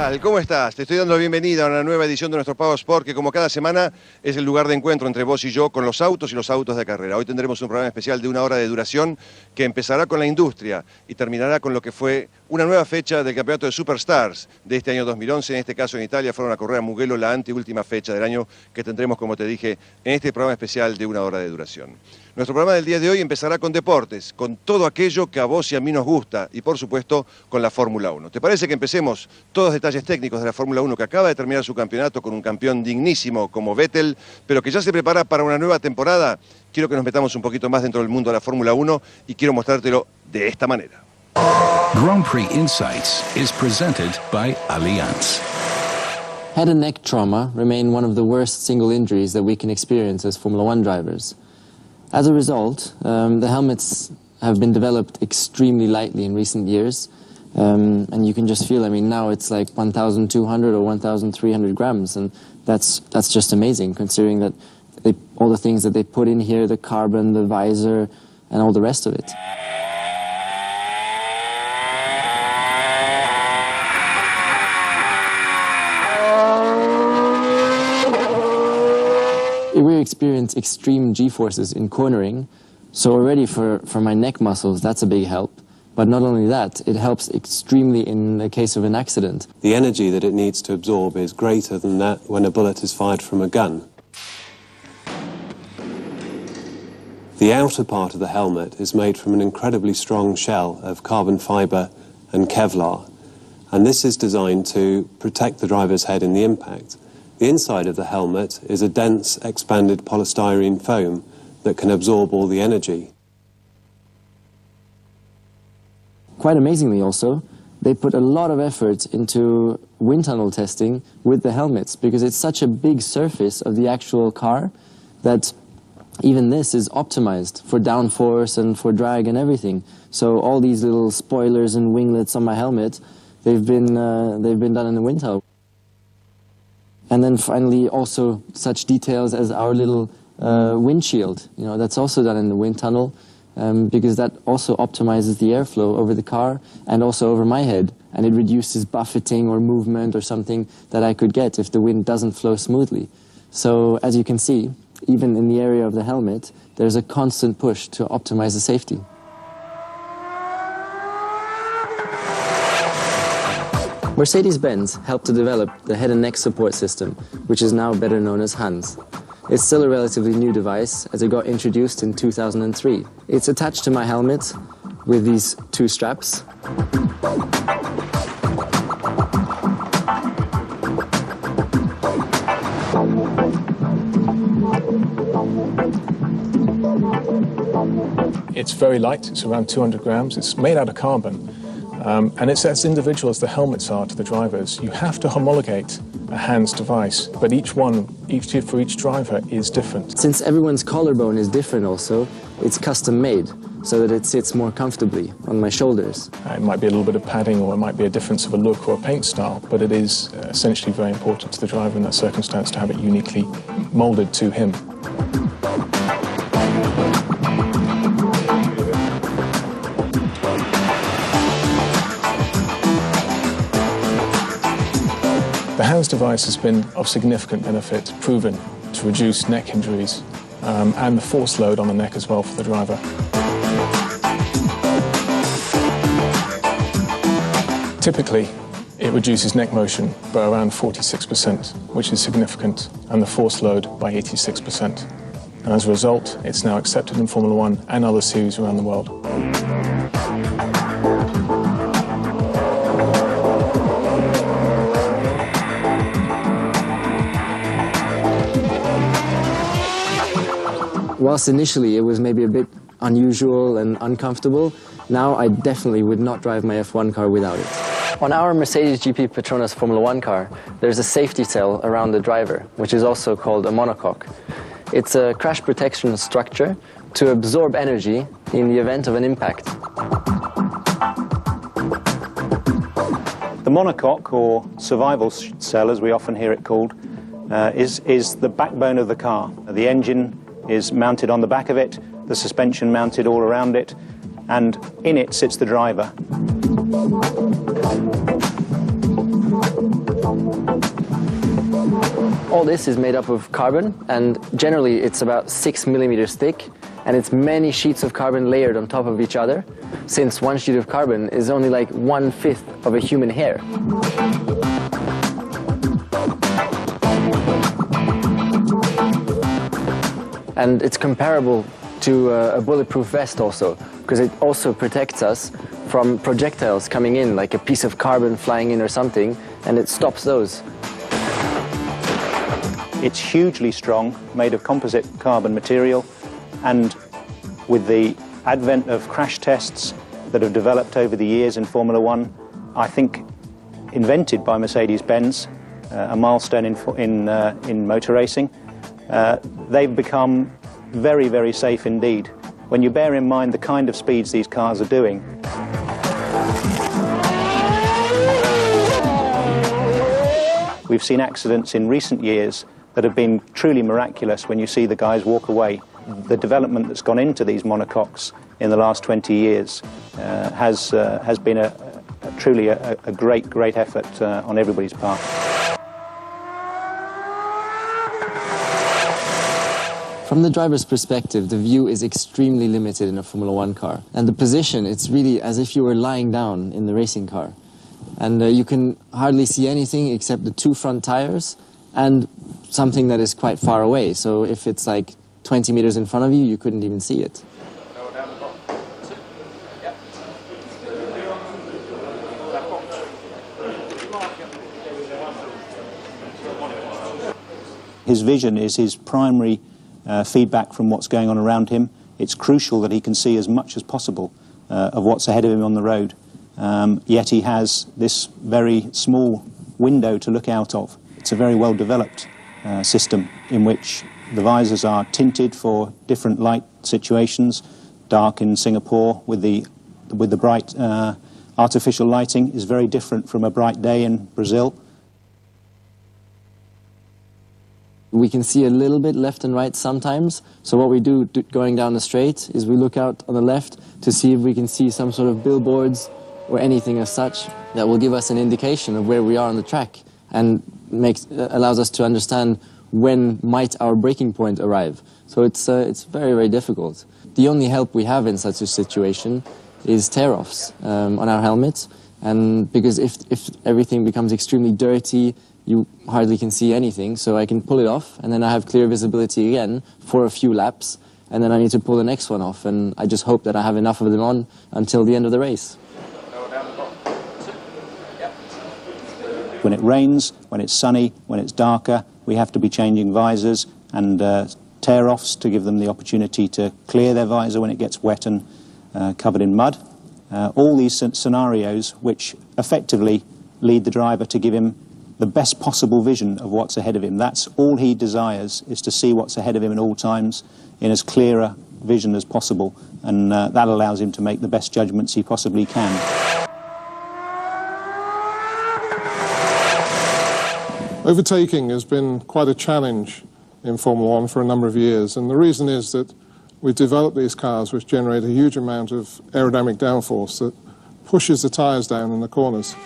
tal? ¿Cómo estás? Te estoy dando la bienvenida a una nueva edición de nuestro Power Sport, que como cada semana es el lugar de encuentro entre vos y yo con los autos y los autos de carrera. Hoy tendremos un programa especial de 1 hora de duración que empezará con la industria y terminará con lo que fue una nueva fecha del campeonato de Superstars de este año 2011. En este caso en Italia fueron a correr a Mugello, la anteúltima fecha del año que tendremos, como te dije, en este programa especial de 1 hora de duración. Nuestro programa del día de hoy empezará con deportes, con todo aquello que a vos y a mí nos gusta y por supuesto con la Fórmula 1. ¿Te parece que empecemos todos los detalles técnicos de la Fórmula 1 que acaba de terminar su campeonato con un campeón dignísimo como Vettel, pero que ya se prepara para una nueva temporada? Quiero que nos metamos un poquito más dentro del mundo de la Fórmula 1 y quiero mostrártelo de esta manera. Grand Prix Insights is presented by Allianz. Head and neck trauma remain one of the worst single injuries that we can experience as Formula 1 drivers. As a result, the helmets have been developed extremely lightly in recent years, and you can just feel, I mean, now it's like 1,200 or 1,300 grams, and that's just amazing, considering that all the things that they put in here, the carbon, the visor, and all the rest of it. We experience extreme G-forces in cornering, so already for my neck muscles, that's a big help. But not only that, it helps extremely in the case of an accident. The energy that it needs to absorb is greater than that when a bullet is fired from a gun. The outer part of the helmet is made from an incredibly strong shell of carbon fibre and Kevlar, and this is designed to protect the driver's head in the impact. The inside of the helmet is a dense, expanded polystyrene foam that can absorb all the energy. Quite amazingly also, they put a lot of effort into wind tunnel testing with the helmets, because it's such a big surface of the actual car that even this is optimized for downforce and for drag and everything. So all these little spoilers and winglets on my helmet, they've been done in the wind tunnel. And then finally also such details as our little windshield, you know, that's also done in the wind tunnel, because that also optimizes the airflow over the car and also over my head, and it reduces buffeting or movement or something that I could get if the wind doesn't flow smoothly. So as you can see, even in the area of the helmet, there's a constant push to optimize the safety. Mercedes-Benz helped to develop the head and neck support system, which is now better known as HANS. It's still a relatively new device, as it got introduced in 2003. It's attached to my helmet with these two straps. It's very light, it's around 200 grams, it's made out of carbon. And it's as individual as the helmets are to the drivers. You have to homologate a HANS device, but for each driver is different. Since everyone's collarbone is different also, it's custom made so that it sits more comfortably on my shoulders. It might be a little bit of padding, or it might be a difference of a look or a paint style, but it is essentially very important to the driver in that circumstance to have it uniquely molded to him. The HANS device has been of significant benefit, proven to reduce neck injuries and the force load on the neck as well for the driver. Typically, it reduces neck motion by around 46%, which is significant, and the force load by 86%. And as a result, it's now accepted in Formula 1 and other series around the world. Whilst initially it was maybe a bit unusual and uncomfortable, now I definitely would not drive my F1 car without it. On our Mercedes GP Petronas Formula 1 car, there's a safety cell around the driver, which is also called a monocoque. It's a crash protection structure to absorb energy in the event of an impact. The monocoque, or survival cell as we often hear it called, is the backbone of the car. The engine is mounted on the back of it, the suspension mounted all around it, and in it sits the driver. All this is made up of carbon, and generally it's about 6 millimeters thick, and it's many sheets of carbon layered on top of each other, since one sheet of carbon is only like 1/5 of a human hair. And it's comparable to a bulletproof vest also, because it also protects us from projectiles coming in, like a piece of carbon flying in or something, and it stops those. It's hugely strong, made of composite carbon material, and with the advent of crash tests that have developed over the years in Formula One, I think invented by Mercedes-Benz, a milestone in motor racing, they've become very, very safe indeed. When you bear in mind the kind of speeds these cars are doing. We've seen accidents in recent years that have been truly miraculous when you see the guys walk away. The development that's gone into these monocoques in the last 20 years has been truly a great effort on everybody's part. From the driver's perspective, the view is extremely limited in a Formula One car. And the position, it's really as if you were lying down in the racing car. And you can hardly see anything except the two front tires and something that is quite far away. So if it's like 20 meters in front of you, you couldn't even see it. His vision is his primary feedback from what's going on around him. It's crucial that he can see as much as possible of what's ahead of him on the road. Yet he has this very small window to look out of. It's a very well developed system in which the visors are tinted for different light situations. Dark in Singapore with the bright artificial lighting is very different from a bright day in Brazil. We can see a little bit left and right sometimes, so what we do going down the straight is we look out on the left to see if we can see some sort of billboards or anything as such that will give us an indication of where we are on the track and allows us to understand when might our breaking point arrive. So it's very, very difficult. The only help we have in such a situation is tear-offs on our helmets, and because if everything becomes extremely dirty, you hardly can see anything, so I can pull it off, and then I have clear visibility again for a few laps, and then I need to pull the next one off, and I just hope that I have enough of them on until the end of the race. When it rains, when it's sunny, when it's darker, we have to be changing visors and tear-offs to give them the opportunity to clear their visor when it gets wet and covered in mud. All these scenarios which effectively lead the driver to give him the best possible vision of what's ahead of him. That's all he desires, is to see what's ahead of him at all times in as clear a vision as possible, and that allows him to make the best judgments he possibly can. Overtaking has been quite a challenge in Formula One for a number of years, and the reason is that we've developed these cars which generate a huge amount of aerodynamic downforce that pushes the tyres down in the corners.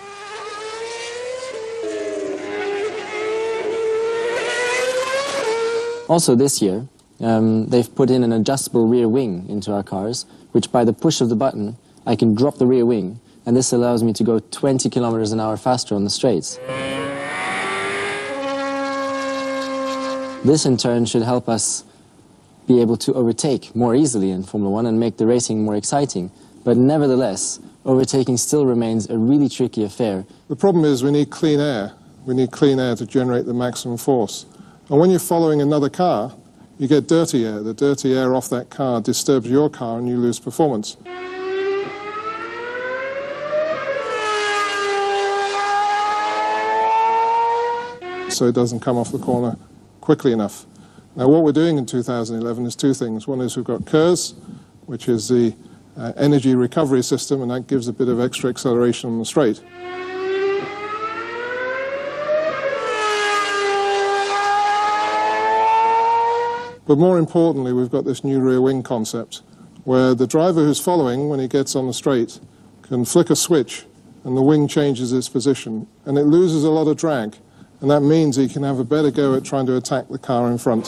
Also this year, they've put in an adjustable rear wing into our cars, which by the push of the button, I can drop the rear wing, and this allows me to go 20 kilometers an hour faster on the straights. This in turn should help us be able to overtake more easily in Formula One and make the racing more exciting. But nevertheless, overtaking still remains a really tricky affair. The problem is we need clean air. We need clean air to generate the maximum force. And when you're following another car, you get dirty air. The dirty air off that car disturbs your car and you lose performance. So it doesn't come off the corner quickly enough. Now what we're doing in 2011 is two things. One is we've got KERS, which is the energy recovery system, and that gives a bit of extra acceleration on the straight. But more importantly, we've got this new rear wing concept, where the driver who's following, when he gets on the straight, can flick a switch and the wing changes its position, and it loses a lot of drag. and that means he can have a better go at trying to attack the car in front.